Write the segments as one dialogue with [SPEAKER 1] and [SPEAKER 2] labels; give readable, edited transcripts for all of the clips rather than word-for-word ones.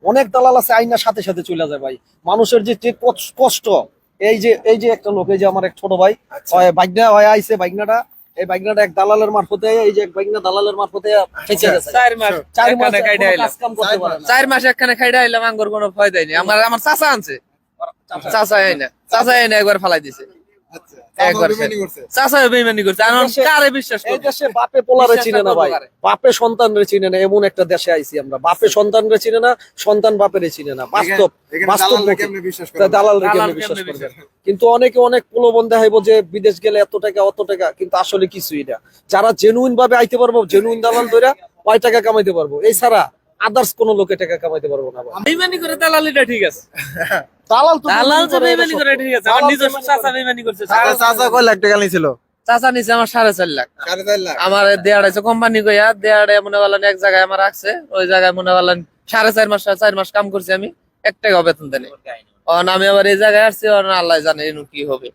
[SPEAKER 1] অনেক দালাল আছে আইনা সাথে সাথে চলে যায় ভাই। মানুষের যে যে কষ্ট, এই যে একটা লোক, এই যে আমার এক ছোট ভাই, বাইকনা হয়ে আইছে, বাইকনাটা এই বাইকনাটা এক দালালের মারফতে, এই যে এক বাইকনা দালালের মারফতে ফেঁসে গেছে।
[SPEAKER 2] 4 মাস
[SPEAKER 1] 4 মাস
[SPEAKER 2] একখানে খাইডা
[SPEAKER 1] কোনো
[SPEAKER 2] আইলাম।
[SPEAKER 1] কাজ কাম করতে পারে না।
[SPEAKER 2] 4 মাস একখানে খাইডা আইলাম, আঙ্গুর কোনো ভয় দেয়নি। আমার চাচা আনছে, চাচা এনে একবার ফালাই দিছে। একবার চাচা বেইমানি করছে, আর কারে বিশ্বাস
[SPEAKER 1] এই
[SPEAKER 2] করব?
[SPEAKER 1] দেশে বাপে পোলারে
[SPEAKER 2] বিশ্বাস
[SPEAKER 1] চিনে না
[SPEAKER 2] করবো
[SPEAKER 1] ভাই,
[SPEAKER 2] কারে?
[SPEAKER 1] বাপে সন্তানরে চিনে না, এমন একটা দেশে আইছি আমরা। বাপে সন্তানরে চিনে না, সন্তান বাপেরে চিনে না। বাস্তব বাস্তব দালালরে কেমনে বিশ্বাস করবে? কিন্তু অনেকে অনেক প্রলোভন দেখাইবো যে বিদেশ গেলে এত টাকা অত টাকা, কিন্তু আসলে কিছুই না। যারা জেনুইন ভাবে আইতে পারবো, জেনুইন দালাল ধরে কয় টাকা কামাইতে পারবো, এই ছাড়া আদার্স কোন লোকে টাকা কামাইতে পারবো না ভাই।
[SPEAKER 2] বেইমানি করে দালালিটা ঠিক আছে,
[SPEAKER 1] দালাল তো
[SPEAKER 2] দালাল যে
[SPEAKER 1] বেইমানি
[SPEAKER 2] বেইমানি করে ঠিক আছে। আমার নিজস্ব চাচা বেইমানি করছে।
[SPEAKER 3] চাচা কয় লাখ টাকা নিয়েছিল?
[SPEAKER 2] চাচা নিছে আমার 4.5 লাখ।
[SPEAKER 3] 4.5 লাখ।
[SPEAKER 2] আমার দেয়াড়াইছে কোম্পানি কইয়া, দেয়াড়ে মনে বলেন এক জায়গায় আমার রাখছে, ওই জায়গায় মনে বলেন 4.5 মাস কাম করছি আমি, 1 টাকা বেতন দেয়নি। আমি আবার এই জায়গায় আসছি, আল্লাহ জানে এনু কি হবে।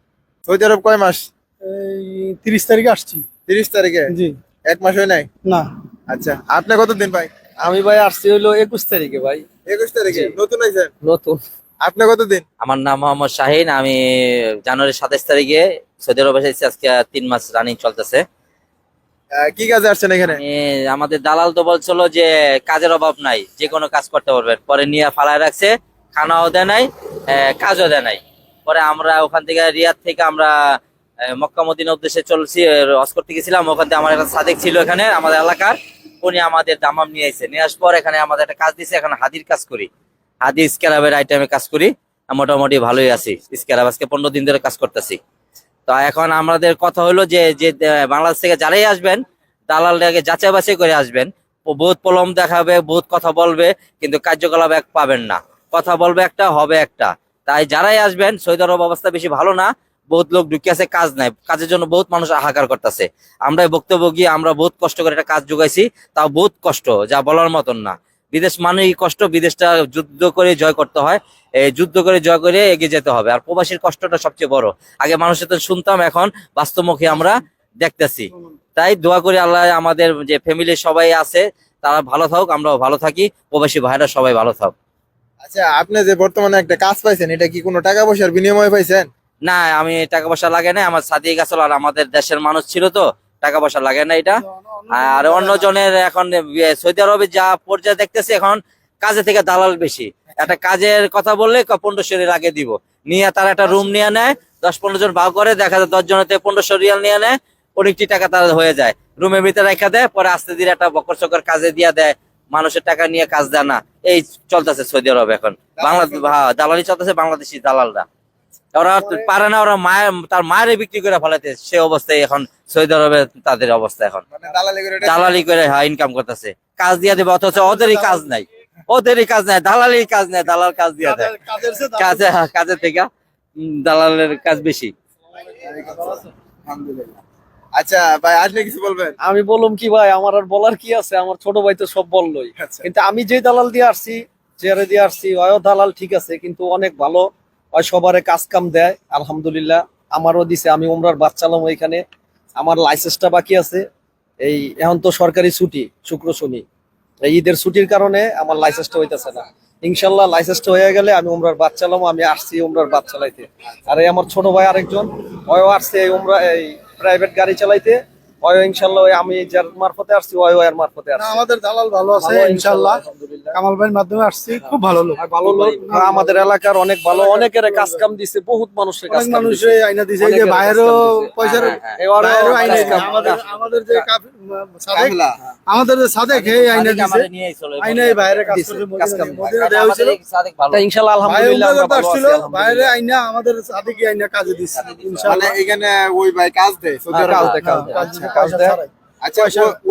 [SPEAKER 3] সৌদি আরব কয় মাস?
[SPEAKER 4] এই 30 তারিখে আসছি।
[SPEAKER 3] 30 তারিখে?
[SPEAKER 4] জি।
[SPEAKER 3] 1 মাস হয় নাই?
[SPEAKER 4] না,
[SPEAKER 3] আচ্ছা, আপনি কতদিন ভাই?
[SPEAKER 1] আমি ভাই আসছি হইলো 21 তারিখে ভাই।
[SPEAKER 3] 21 তারিখে নতুন আইছেন?
[SPEAKER 1] নতুন।
[SPEAKER 3] আপনি কতদিন?
[SPEAKER 5] আমার নাম মোহাম্মদ শাহিন। আমি জানুয়ারির 27 তারিখে সৌদি আরবে এসেছি। আজকে 3 মাস রানিং চলতেছে।
[SPEAKER 3] কি কাজে আসছেন এখানে?
[SPEAKER 5] আমাদের দালাল তো বলছিল যে কাজের অভাব নাই, যে কোনো কাজ করতে পারবেন। পরে নিয়ে ফালায় রাখছে, খানাও দেয় নাই, কাজও দেয় নাই। পরে আমরা ওখান থেকে রিয়াদ থেকে আমরা মক্কা মদিনা উদ্দেশ্যে চলছি, হজ করতে গেছিলাম। ওখান থেকে আমার একটা সাদেক ছিল এখানে আমাদের এলাকার, উনি আমাদের দামাম নিয়ে আসছে। নিয়ে আসার পর এখানে আমাদের একটা কাজ দিচ্ছে, এখানে হাদির কাজ করি, হাদি স্ক্যারাবের আইটেমে কাজ করি। মোটামুটি ভালোই আছি। স্ক্যারাব আজকে 15 দিন ধরে কাজ করতেছি। তো এখন আমাদের কথা হলো যে যে বাংলাদেশ থেকে যারাই আসবেন, দালালটাকে যাচাই বাছাই করে আসবেন। বহুত প্রলোভন দেখাবে, বহুত কথা বলবে, কিন্তু কার্যকলাপ এক পাবেন না। কথা বলবে একটা, হবে একটা। তাই যারাই আসবেন, সৌদি আরব অবস্থা বেশি ভালো না। বহুত লোক ঢুকে আছে, কাজ নাই, কাজের জন্য বহুত মানুষ হাহাকার করতেছে। আমরা বক্তব্য গিয়ে আমরা বহুত কষ্ট করে একটা কাজ জোগাইছি, তাও বহুত কষ্ট, যা বলার মতন না। বিদেশ মানেই কষ্ট, বিদেশটা যুদ্ধ করে জয় করতে হয়, এই যুদ্ধ করে জয় করে এগিয়ে যেতে হবে। আর প্রবাসীর কষ্টটা সবচেয়ে বড়। আগে মানুষের তো শুনতাম, এখন বাস্তবমুখী আমরা দেখতেছি। তাই দোয়া করি আল্লাহ আমাদের যে ফ্যামিলির সবাই আছে তারা ভালো থাকুক, আমরাও ভালো থাকি, প্রবাসী ভাইরা সবাই ভালো থাকুক।
[SPEAKER 3] আচ্ছা, আপনি যে বর্তমানে একটা কাজ পাইছেন, এটা কি কোনো টাকা পয়সার বিনিময়ে পাইছেন?
[SPEAKER 5] না, আমি টাকা পয়সা লাগে না, আমার সাদিক আসল আর আমাদের দেশের মানুষ ছিল, তো টাকা পয়সা লাগে না এটা। আর অন্য জনের এখন সৌদি আরবে যা পর্যায়ে দেখতেছি, এখন কাজে থেকে দালাল বেশি। একটা কাজের কথা বললে 1500 রিয়াল আগে দিব, নিয়ে তারা একটা রুম নিয়ে নেয়, 10-15 জন ভাগ করে, দেখা যায় 10 জনেতে 1500 রিয়াল নিয়ে নেয়, অনেকটি টাকা তারা হয়ে যায়। রুমের ভিতরে রেখে দেয়, পরে আস্তে ধীরে একটা বকর চকর কাজে দিয়ে দেয়, মানুষের টাকা নিয়ে কাজ দেয় না। এই চলতেছে সৌদি আরব এখন। বাংলাদেশ দালালি চলতেছে, বাংলাদেশি দালালরা। ওরা পারে না, ওরা তার মায়ের বিক্রি করে ফেলাতে, সে অবস্থায় এখন সৌদি আরবে তাদের অবস্থা এখন।
[SPEAKER 3] মানে দালালি করে
[SPEAKER 5] দালালি করে ইনকাম করতেছে, কাজ দিয়ে দেবে, অথচ ওদেরই কাজ নাই, ওদেরই কাজ নাই, দালালির কাজ নাই, দালাল কাজ দিয়ে দেয়। কাজের থেকে দালালের কাজ বেশি।
[SPEAKER 3] আলহামদুলিল্লাহ। আচ্ছা ভাই, আপনি কিছু বলবেন?
[SPEAKER 1] আমি বললাম কি ভাই, আমার আর বলার কি আছে, আমার ছোট ভাই তো সব বললোই।
[SPEAKER 3] আচ্ছা।
[SPEAKER 1] কিন্তু আমি যে দালাল দিয়ে আসছি, চেয়ারে দিয়ে আসছি, ওয়ও দালাল ঠিক আছে, কিন্তু অনেক ভালো। ওই সবারে কাজ কাম দেয়, আলহামদুলিল্লাহ। আমারও দিছে, আমি উমরার বাস চালাম ওইখানে। আমার লাইসেন্সটা বাকি আছে। এই এখন তো সরকারি ছুটি, শুক্র শনি, এই ঈদের ছুটির কারণে আমার লাইসেন্সটা হইতেছে না। ইনশাল্লাহ লাইসেন্সটা হয়ে গেলে আমি উমরার বাস চালাবো। আমি আসছি উমরার বাস চালাইতে। আর এই আমার ছোট ভাই আরেকজন, ওয়ও আসছে এই উমরা, এই প্রাইভেট গাড়ি চালাইতে। ওয়ও ইনশাল্লাহ, আমি যার মারফতে আসছি, ওয়ও এর মারফতে
[SPEAKER 4] না,
[SPEAKER 1] আসছে।
[SPEAKER 4] আমাদের দালাল ভালো আছে
[SPEAKER 1] ভালো,
[SPEAKER 4] ইনশাআল্লাহ।
[SPEAKER 1] আলহামদুলিল্লাহ।
[SPEAKER 4] কামাল ভাইয়ের মাধ্যমে আসছি, খুব ভালো লোক।
[SPEAKER 1] আর ভালো লোক, আমাদের এলাকার অনেক ভালো, অনেকের কাজ কাম দিছে, বহুত মানুষের কাজ
[SPEAKER 4] অনেক
[SPEAKER 1] কাম
[SPEAKER 4] মানুষ
[SPEAKER 1] দিছে।
[SPEAKER 4] আইনা দিছে, এই যে
[SPEAKER 1] অনেকের
[SPEAKER 4] ভাইয়েরও
[SPEAKER 1] কাজ কাম দিছে।
[SPEAKER 4] পয়সার
[SPEAKER 1] এবারও
[SPEAKER 4] ভাইয়েরও আইনা
[SPEAKER 1] কাজ
[SPEAKER 4] দিছে।
[SPEAKER 1] কাম,
[SPEAKER 4] আমাদের যে সাদেক,
[SPEAKER 3] কাফেলা।
[SPEAKER 4] আমাদের যে সাদেক হে আইনা দিছে,
[SPEAKER 5] আমাদের নিয়েই চলো,
[SPEAKER 4] আইনা এই ভাইয়ের কাজ
[SPEAKER 1] দিছে,
[SPEAKER 4] করছে,
[SPEAKER 1] কাজ কাম।
[SPEAKER 4] মদিনা দেওয়া হয়েছিল।
[SPEAKER 5] সাদিক ভালো।
[SPEAKER 1] তা ইনশাল্লাহ
[SPEAKER 4] ভাই
[SPEAKER 1] আলহামদুলিল্লাহ
[SPEAKER 4] উমরা
[SPEAKER 1] আমরা
[SPEAKER 4] করতে
[SPEAKER 1] ভালো আছি,
[SPEAKER 4] আসছিল, ভাইয়ের
[SPEAKER 1] আলহামদুলিল্লাহ।
[SPEAKER 4] আইনা আমাদের সাদেক আইনা কাজে দিছে
[SPEAKER 3] মানে
[SPEAKER 4] ইনশাআল্লাহ।
[SPEAKER 3] এখানে ওই ভাই কাজ দেয় সৌদি
[SPEAKER 1] হ্যাঁ,
[SPEAKER 3] আরবে?
[SPEAKER 1] কাজ দেয়, কাজ দেয়।
[SPEAKER 4] কাজ
[SPEAKER 1] আচ্ছা, কাজ দেয়।
[SPEAKER 4] ছাড়াই।
[SPEAKER 3] আচ্ছা,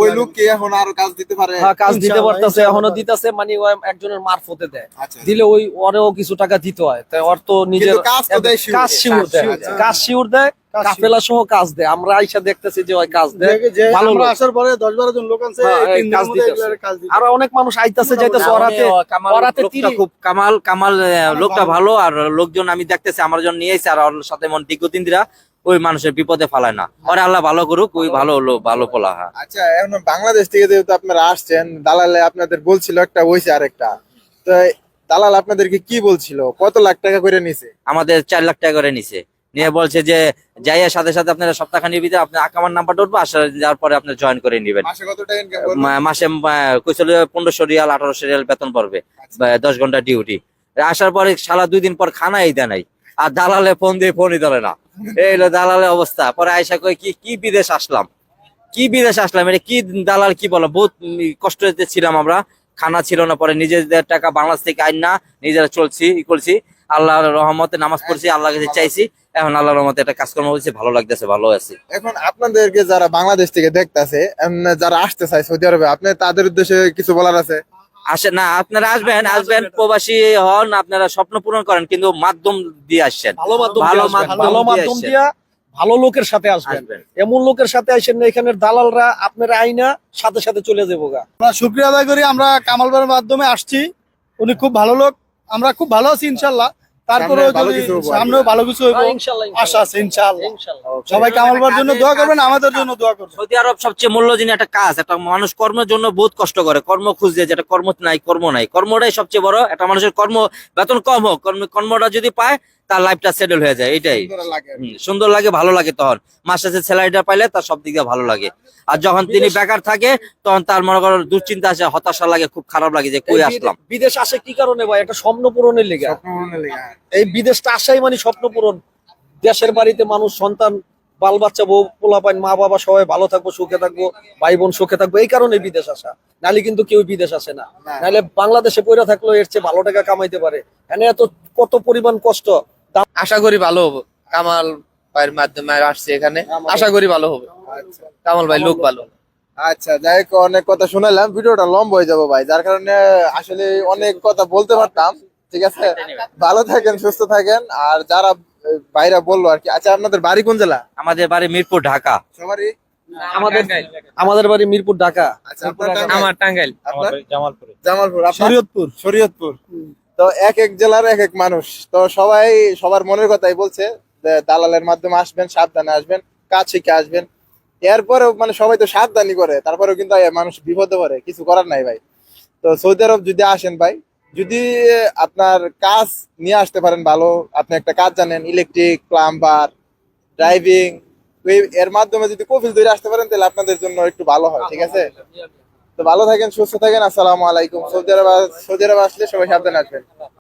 [SPEAKER 3] ওই লোক কি এখন আরো কাজ দিতে পারে?
[SPEAKER 1] হ্যাঁ, কাজ দিতে
[SPEAKER 4] ইনশাআল্লাহ,
[SPEAKER 1] পারতেছে,
[SPEAKER 4] ইনশাআল্লাহ।
[SPEAKER 1] এখনো দিতেছে, মানে ও একজনের মারফতে দেয়।
[SPEAKER 3] আচ্ছা।
[SPEAKER 1] দিলে ওই ওরেও কিছু টাকা দিতে হয়, তাই ওর তো নিজের
[SPEAKER 3] কিন্তু কাজ তো দেয় শিওর।
[SPEAKER 1] কাজ শিওর দেয়,
[SPEAKER 3] আচ্ছা।
[SPEAKER 1] কাজ শিওর দেয়,
[SPEAKER 4] কাজ
[SPEAKER 1] কাফেলা সহ কাজ দেয়। আমরা আইসা দেখতেছি যে ওই কাজ দেয়,
[SPEAKER 4] যে
[SPEAKER 1] ভালো
[SPEAKER 4] আমরা
[SPEAKER 1] লোক।
[SPEAKER 4] আসার পরে 10-12 জন লোক আছে,
[SPEAKER 1] হ্যাঁ,
[SPEAKER 4] এই
[SPEAKER 1] এই
[SPEAKER 4] 3
[SPEAKER 1] কাজ
[SPEAKER 4] দিনের মধ্যে
[SPEAKER 1] দিতেছে।
[SPEAKER 4] এগুলার কাজ দিতে।
[SPEAKER 1] আরো অনেক মানুষ আইতাছে, যাইতেছে, ওরাতে ওরাতে
[SPEAKER 5] লোকটা খুব কামাল লোকটা ভালো। আর লোকজন আমি দেখতেছি আমার জন্য নিয়ে এসে, আর ওর সাথে মন দীর্ঘদিনরা ওই মানুষের বিপদে ফালায় না। ওরা আল্লাহ ভালো করুক, ওই ভালো ভালো পোলা। হ্যাঁ,
[SPEAKER 3] আচ্ছা, এখন বাংলাদেশ থেকে যেহেতু আপনারা আসছেন, দালালে আপনাদের বলছিল একটা, হইছে আরেকটা। তো দালাল আপনাদেরকে কি বলছিল, কত লাখ টাকা করে নিছে?
[SPEAKER 5] আমাদের 4 লাখ টাকা করে নিছে, নিয়ে বলছে যে যাইয়া সাথে সাথে আপনারা সপ্তাহখানির ভিতরে আপনার আকামার নাম্বারটা উঠবো, আসলে যাওয়ার পরে আপনি জয়েন করে নিবেন।
[SPEAKER 3] মাসে কত টাকা ইনকাম করবেন?
[SPEAKER 5] মাসে কইছিল 1500 রিয়াল 1800 রিয়াল বেতন পড়বে, 10 ঘন্টা ডিউটি। আসার পরে শালা 2 দিন পর খানাই দেয় নাই, আর দালালে ফোন দিয়ে ফোনই ধরে না। এই হলো দালালের অবস্থা। পরে আয়সা কই কি বিদেশ আসলাম, কি বিদেশ আসলাম, এটা কি দালাল কি বলো, বহুত কষ্টতে ছিলাম আমরা, খানা ছিল না। পরে নিজেদের টাকা বাংলাদেশ থেকে আইন না নিজেরা চলছি করছি, আল্লাহর রহমতে নামাজ পড়ছি, আল্লাহর কাছে চাইছি, এখন আল্লাহর রহমতে একটা কাজকর্ম হয়েছে, ভালো লাগতেছে, ভালো আছি।
[SPEAKER 3] এখন আপনাদেরকে যারা বাংলাদেশ থেকে দেখতেছে, যারা আসতে চায় সৌদি আরবে, আপনি তাদের উদ্দেশ্যে কিছু বলার আছে?
[SPEAKER 5] আসে না, আপনারা আসবেন প্রবাসী হন, আপনারা স্বপ্ন পূরণ করেন, কিন্তু মাধ্যম দিয়ে আসছেন,
[SPEAKER 1] ভালো মাধ্যম
[SPEAKER 5] ভালো
[SPEAKER 1] দিয়ে আসবেন,
[SPEAKER 5] মাধ্যম
[SPEAKER 1] ভালো
[SPEAKER 5] দিয়ে
[SPEAKER 1] মাধ্যম
[SPEAKER 5] আসছেন।
[SPEAKER 1] দিয়া ভালো লোকের সাথে আসবেন।
[SPEAKER 5] আসবেন।
[SPEAKER 1] এমন লোকের সাথে আসেন না এখানের দালালরা আপনার আইনা সাথে সাথে চলে যাবো গা।
[SPEAKER 4] আমরা শুক্রিয়া আদায় করি, আমরা কামাল ভাইয়ের মাধ্যমে আসছি, উনি খুব ভালো লোক, আমরা খুব ভালো আছি ইনশাল্লাহ। তারপরেও
[SPEAKER 3] সামনে ভালো
[SPEAKER 4] যদি
[SPEAKER 3] কিছু হবো,
[SPEAKER 4] সামনেও ভালো কিছু হইব
[SPEAKER 1] ইনশাল্লাহ,
[SPEAKER 4] আশা আছে ইনশাল্লাহ।
[SPEAKER 1] ইনশাল্লাহ।
[SPEAKER 4] সবাই কামাল ভাইয়ের জন্য দোয়া করবেন, আমাদের জন্য দোয়া করবেন।
[SPEAKER 5] সৌদি আরব সবচেয়ে মূল্যহীন একটা কাজ, একটা মানুষ কর্মের জন্য বহুত কষ্ট করে, কর্ম খুঁজছে, যেটা কর্ম নাই, কর্মটাই সবচেয়ে বড়। একটা মানুষের বেতন কম হোক, কর্মটা যদি পায় তার লাইফটা সেটেল হয়ে যায়, এটাই
[SPEAKER 3] সুন্দর লাগে আর কি।
[SPEAKER 5] সুন্দর লাগে, ভালো লাগে। তখন মাস শেষে স্যালারিটা পাইলে তার সব দিক দিয়ে ভালো লাগে। আর যখন তিনি বেকার থাকে তখন তার মনে করেন দুশ্চিন্তা আসে, হতাশা লাগে, খুব খারাপ লাগে যে কই আসলাম।
[SPEAKER 1] বিদেশ আসে কি কারণে ভাই? একটা স্বপ্ন পূরণের লেগে।
[SPEAKER 3] স্বপ্ন পূরণের লেগে।
[SPEAKER 1] এই বিদেশটা আসাই মানে স্বপ্ন পূরণ। দেশের বাড়িতে মানুষ, সন্তান, বাল বাচ্চা, বউ পোলাপাইন, মা বাবা সবাই ভালো থাকবো, সুখে থাকবো, ভাই বোন সুখে থাকবো, এই কারণে বিদেশ আসা। নাহলে কিন্তু কেউ বিদেশ আসে না। নাহলে বাংলাদেশে পড়ে থাকলেও এর চেয়ে ভালো টাকা কামাইতে পারে। এখানে এত কত পরিমাণ কষ্ট।
[SPEAKER 2] আশা করি ভালো হবে, কামাল ভাইয়ের মাধ্যমে আসছে এখানে, আশা করি ভালো হবে।
[SPEAKER 3] আচ্ছা
[SPEAKER 2] কামাল ভাই লোক ভালো।
[SPEAKER 3] আচ্ছা, যাই হোক, অনেক কথা শুনালাম, ভিডিওটা লম্বা হয়ে যাবো ভাই, যার কারণে আসলে অনেক কথা বলতে পারতাম। ঠিক আছে, ভালো থাকেন, সুস্থ থাকেন। আর যারা বাইরে বললো আর কি। আচ্ছা, আপনাদের বাড়ি কোন জেলা?
[SPEAKER 5] আমাদের বাড়ি মিরপুর, ঢাকা।
[SPEAKER 3] সবারই?
[SPEAKER 1] আমাদের বাড়ি মিরপুর, ঢাকা।
[SPEAKER 3] আচ্ছা, আপনার টাঙ্গাইল?
[SPEAKER 2] আমার টাঙ্গাইল।
[SPEAKER 3] আপনার? জামালপুর। আপনার?
[SPEAKER 4] শরীয়তপুর।
[SPEAKER 3] শরীয়তপুর। তো এক এক জেলার এক এক মানুষ, তো সবাই সবার মনের কথাই বলছে যে দালালের মাধ্যমে আসবেন, সাবধানে আসবেন, কাজ শিখে আসবেন। এরপরেও মানে সবাই তো সাবধানি করে, তারপরেও কিন্তু মানুষ বিপদে পড়ে, কিছু করার নাই ভাই। তো সৌদি আরব যদি আসেন ভাই, যদি আপনার কাজ নিয়ে আসতে পারেন ভালো, আপনি একটা কাজ জানেন, ইলেকট্রিক, প্লাম্বার, ড্রাইভিং, এর মাধ্যমে যদি কফিল ধরে আসতে পারেন তাহলে আপনাদের জন্য একটু ভালো হয়। ঠিক আছে, তো ভালো থাকেন, সুস্থ থাকেন, আসসালামু আলাইকুম। সৌদি আরব আসলে সবাই সাবধানে আসবেন।